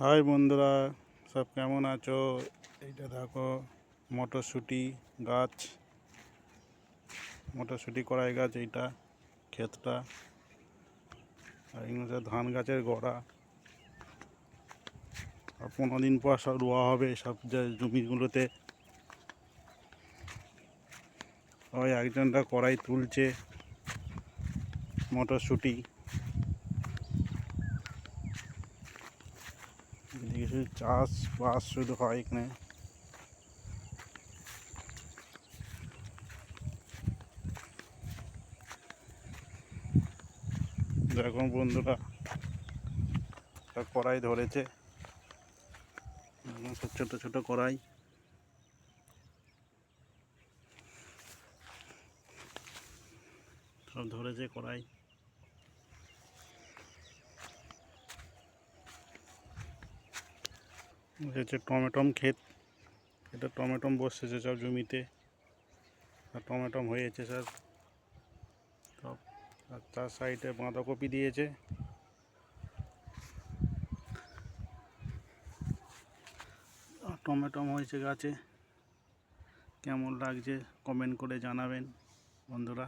High বন্ধুরা, সব কেমন আছো? এইটা দেখো মটরশুঁটি গাছ, মটরশুঁটি কড়াই গাছ। এইটা ক্ষেতটা, আর এগুলো ধান গাছের গোড়া। আর 15 দিন পর সব রোয়া হবে সব জমিগুলোতে। ওই একজনটা কড়াই তুলছে মটরশুঁটি। এদিকে শুধু চাষবাস শুধু হয় এখানে। দেখুন বন্ধুরা, সব কড়াই ধরেছে, সব ছোটো ছোটো কড়াই। সব ধরেছে কড়াই। হচ্ছে টমেটম ক্ষেত, এটা টমেটম বসেছে সব জমিতে, আর টমেটম হয়েছে সব। আর তার সাইডে বাঁধাকপি দিয়েছে। টমেটম হয়েছে গাছে। কেমন লাগছে কমেন্ট করে জানাবেন বন্ধুরা।